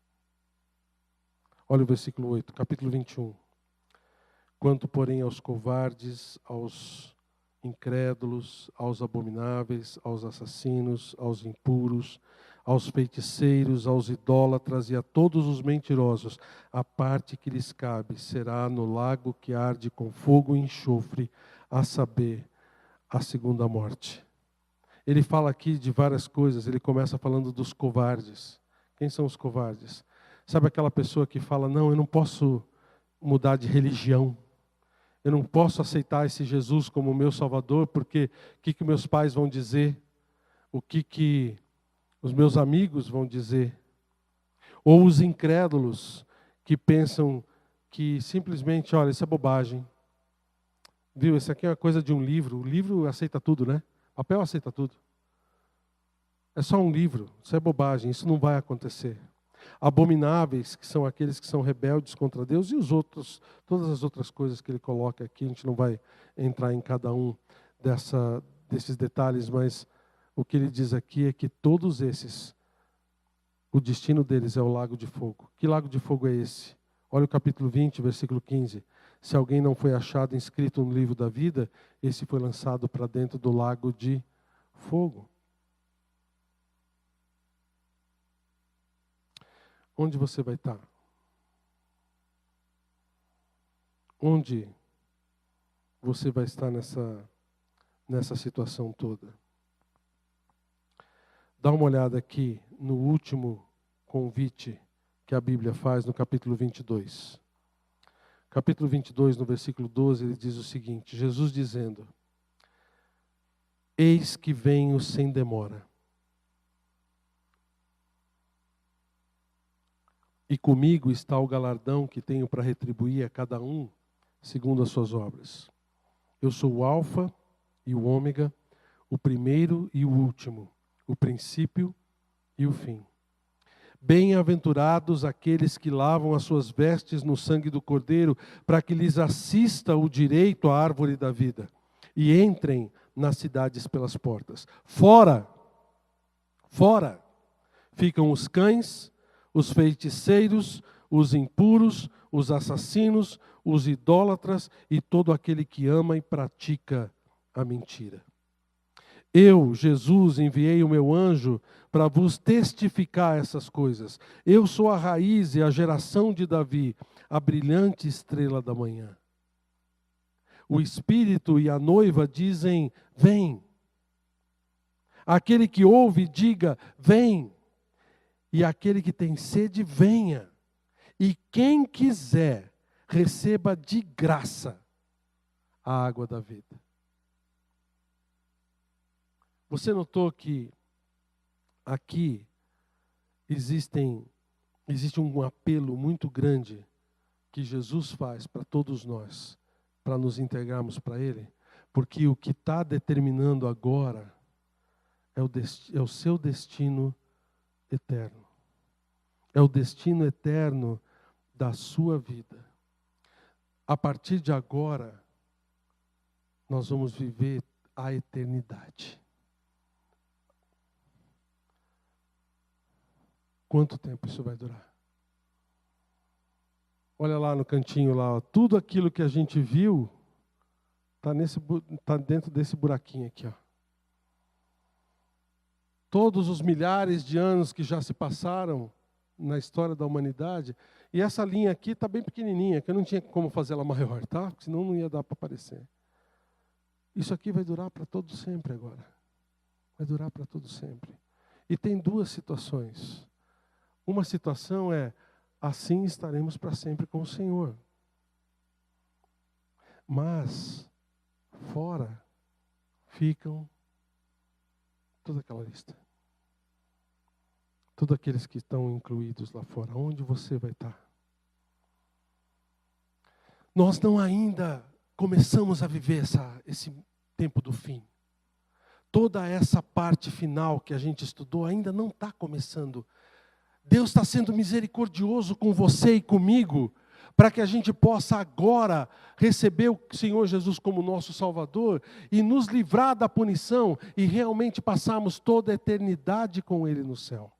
Olha o versículo 8, capítulo 21. Quanto, porém, aos covardes, aos incrédulos, aos abomináveis, aos assassinos, aos impuros, aos feiticeiros, aos idólatras e a todos os mentirosos, a parte que lhes cabe será no lago que arde com fogo e enxofre, a saber, a segunda morte. Ele fala aqui de várias coisas, ele começa falando dos covardes. Quem são os covardes? Sabe aquela pessoa que fala, não, eu não posso mudar de religião. Eu não posso aceitar esse Jesus como meu Salvador, porque o que meus pais vão dizer? O que os meus amigos vão dizer? Ou os incrédulos que pensam que simplesmente, olha, isso é bobagem. Viu, isso aqui é uma coisa de um livro. O livro aceita tudo, né? O papel aceita tudo. É só um livro, isso é bobagem, isso não vai acontecer. Abomináveis, que são aqueles que são rebeldes contra Deus, e os outros, todas as outras coisas que ele coloca aqui, a gente não vai entrar em cada um desses detalhes, mas o que ele diz aqui é que todos esses, o destino deles é o lago de fogo. Que lago de fogo é esse? Olha o capítulo 20, versículo 15. Se alguém não foi achado inscrito no livro da vida, esse foi lançado para dentro do lago de fogo. Onde você vai estar? Onde você vai estar nessa situação toda? Dá uma olhada aqui no último convite que a Bíblia faz no capítulo 22. Capítulo 22, no versículo 12, ele diz o seguinte: Jesus dizendo: eis que venho sem demora, e comigo está o galardão que tenho para retribuir a cada um segundo as suas obras. Eu sou o Alfa e o Ômega, o primeiro e o último, o princípio e o fim. Bem-aventurados aqueles que lavam as suas vestes no sangue do Cordeiro, para que lhes assista o direito à árvore da vida, e entrem nas cidades pelas portas. Fora, fora, ficam os cães, os feiticeiros, os impuros, os assassinos, os idólatras e todo aquele que ama e pratica a mentira. Eu, Jesus, enviei o meu anjo para vos testificar essas coisas. Eu sou a raiz e a geração de Davi, a brilhante estrela da manhã. O Espírito e a noiva dizem: vem. Aquele que ouve, diga: vem. E aquele que tem sede, venha. E quem quiser, receba de graça a água da vida. Você notou que aqui existe um apelo muito grande que Jesus faz para todos nós, para nos entregarmos para Ele? Porque o que está determinando agora é o seu destino eterno. É o destino eterno da sua vida. A partir de agora, nós vamos viver a eternidade. Quanto tempo isso vai durar? Olha lá no cantinho lá, ó, tudo aquilo que a gente viu está dentro desse buraquinho aqui, ó. Todos os milhares de anos que já se passaram na história da humanidade, e essa linha aqui está bem pequenininha, que eu não tinha como fazer ela maior, tá? Porque senão não ia dar para aparecer. Isso aqui vai durar para todo sempre agora. Vai durar para todo sempre. E tem duas situações. Uma situação é: assim estaremos para sempre com o Senhor. Mas fora ficam toda aquela lista. Todos aqueles que estão incluídos lá fora. Onde você vai estar? Nós não ainda começamos a viver esse tempo do fim. Toda essa parte final que a gente estudou ainda não está começando. Deus está sendo misericordioso com você e comigo, para que a gente possa agora receber o Senhor Jesus como nosso Salvador e nos livrar da punição e realmente passarmos toda a eternidade com Ele no céu.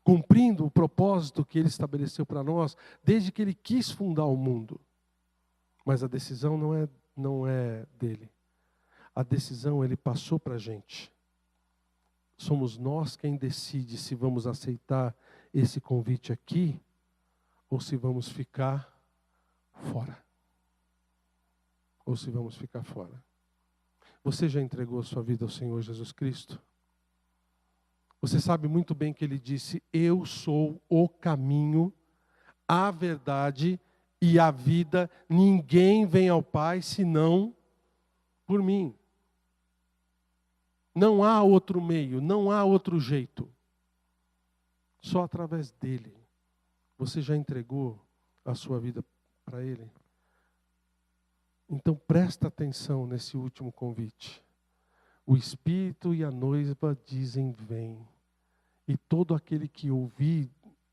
Cumprindo o propósito que Ele estabeleceu para nós, desde que Ele quis fundar o mundo. Mas a decisão não é dele. A decisão Ele passou para a gente. Somos nós quem decide se vamos aceitar esse convite aqui ou se vamos ficar fora. Ou se vamos ficar fora. Você já entregou a sua vida ao Senhor Jesus Cristo? Você sabe muito bem que Ele disse: eu sou o caminho, a verdade e a vida. Ninguém vem ao Pai senão por mim. Não há outro meio, não há outro jeito. Só através dele. Você já entregou a sua vida para Ele? Então presta atenção nesse último convite. O Espírito e a noiva dizem: vem. E todo aquele que ouvir,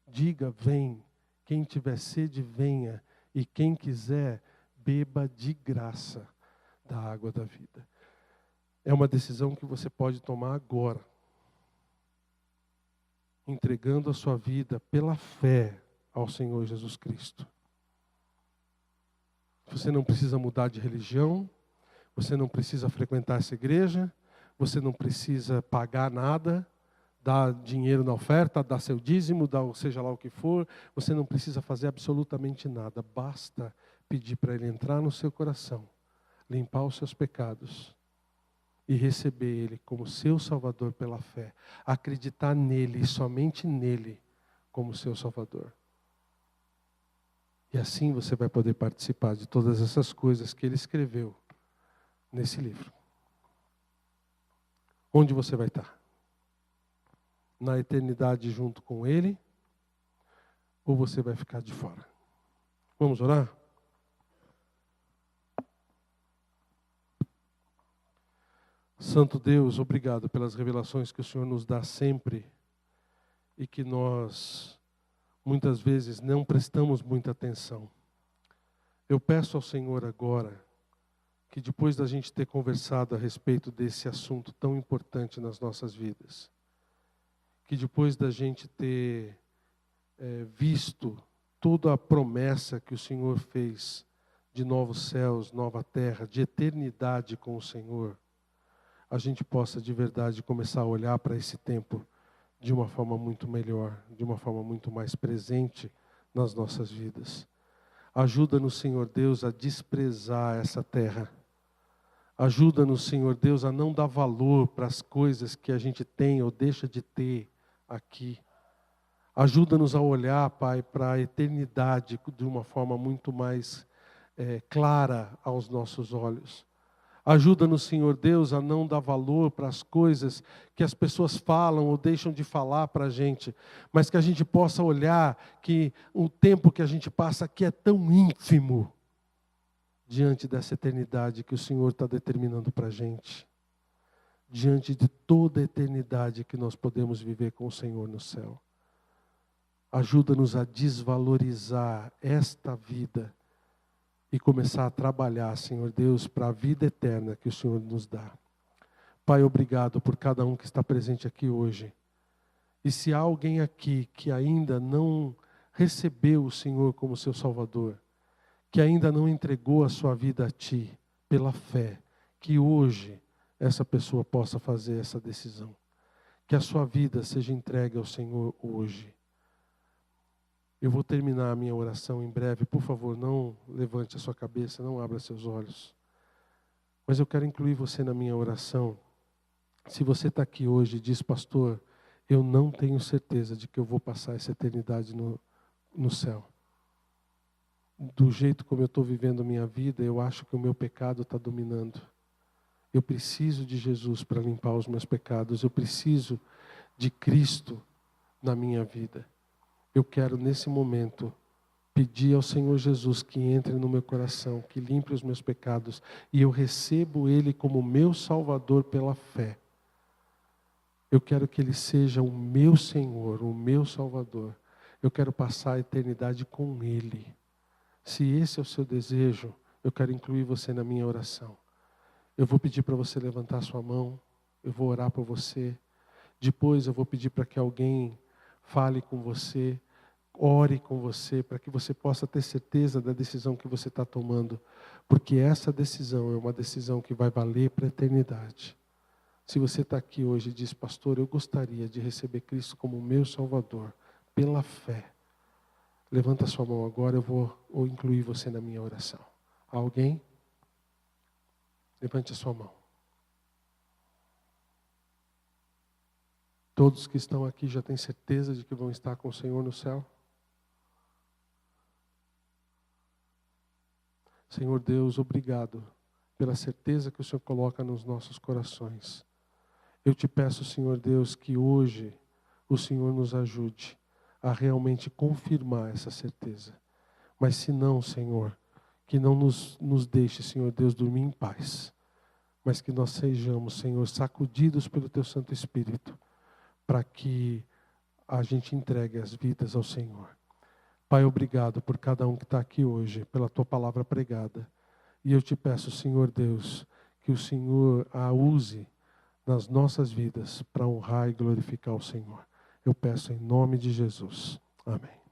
diga: vem. Quem tiver sede, venha. E quem quiser, beba de graça da água da vida. É uma decisão que você pode tomar agora. Entregando a sua vida pela fé ao Senhor Jesus Cristo. Você não precisa mudar de religião. Você não precisa frequentar essa igreja. Você não precisa pagar nada. Dar dinheiro na oferta, dar seu dízimo, dar seja lá o que for. Você não precisa fazer absolutamente nada. Basta pedir para Ele entrar no seu coração. Limpar os seus pecados. E receber Ele como seu Salvador pela fé. Acreditar nele e somente nele como seu Salvador. E assim você vai poder participar de todas essas coisas que ele escreveu nesse livro. Onde você vai estar? Na eternidade junto com ele? Ou você vai ficar de fora? Vamos orar? Santo Deus, obrigado pelas revelações que o Senhor nos dá sempre e que nós muitas vezes não prestamos muita atenção. Eu peço ao Senhor agora que depois da gente ter conversado a respeito desse assunto tão importante nas nossas vidas, que depois da gente ter visto toda a promessa que o Senhor fez de novos céus, nova terra, de eternidade com o Senhor, a gente possa de verdade começar a olhar para esse tempo de uma forma muito melhor, de uma forma muito mais presente nas nossas vidas. Ajuda-nos, Senhor Deus, a desprezar essa terra. Ajuda-nos, Senhor Deus, a não dar valor para as coisas que a gente tem ou deixa de ter aqui. Ajuda-nos a olhar, Pai, para a eternidade de uma forma muito mais clara aos nossos olhos. Ajuda-nos, Senhor Deus, a não dar valor para as coisas que as pessoas falam ou deixam de falar para a gente, mas que a gente possa olhar que o tempo que a gente passa aqui é tão ínfimo diante dessa eternidade que o Senhor está determinando para a gente. Diante de toda a eternidade que nós podemos viver com o Senhor no céu. Ajuda-nos a desvalorizar esta vida e começar a trabalhar, Senhor Deus, para a vida eterna que o Senhor nos dá. Pai, obrigado por cada um que está presente aqui hoje. E se há alguém aqui que ainda não recebeu o Senhor como seu Salvador, que ainda não entregou a sua vida a Ti pela fé, que hoje essa pessoa possa fazer essa decisão. Que a sua vida seja entregue ao Senhor hoje. Eu vou terminar a minha oração em breve. Por favor, não levante a sua cabeça, não abra seus olhos. Mas eu quero incluir você na minha oração. Se você está aqui hoje e diz, pastor, eu não tenho certeza de que eu vou passar essa eternidade no céu. Do jeito como eu estou vivendo a minha vida, eu acho que o meu pecado está dominando. Eu preciso de Jesus para limpar os meus pecados. Eu preciso de Cristo na minha vida. Eu quero, nesse momento, pedir ao Senhor Jesus que entre no meu coração, que limpe os meus pecados, e eu recebo Ele como meu Salvador pela fé. Eu quero que Ele seja o meu Senhor, o meu Salvador. Eu quero passar a eternidade com Ele. Se esse é o seu desejo, eu quero incluir você na minha oração. Eu vou pedir para você levantar sua mão, eu vou orar por você. Depois eu vou pedir para que alguém fale com você, ore com você, para que você possa ter certeza da decisão que você está tomando. Porque essa decisão é uma decisão que vai valer para a eternidade. Se você está aqui hoje e diz, pastor, eu gostaria de receber Cristo como meu Salvador, pela fé. Levanta sua mão agora, eu vou incluir você na minha oração. Alguém? Levante a sua mão. Todos que estão aqui já têm certeza de que vão estar com o Senhor no céu? Senhor Deus, obrigado pela certeza que o Senhor coloca nos nossos corações. Eu te peço, Senhor Deus, que hoje o Senhor nos ajude a realmente confirmar essa certeza. Mas se não, Senhor, que não nos deixe, Senhor Deus, dormir em paz. Mas que nós sejamos, Senhor, sacudidos pelo Teu Santo Espírito, para que a gente entregue as vidas ao Senhor. Pai, obrigado por cada um que está aqui hoje, pela Tua palavra pregada. E eu te peço, Senhor Deus, que o Senhor a use nas nossas vidas para honrar e glorificar o Senhor. Eu peço em nome de Jesus. Amém.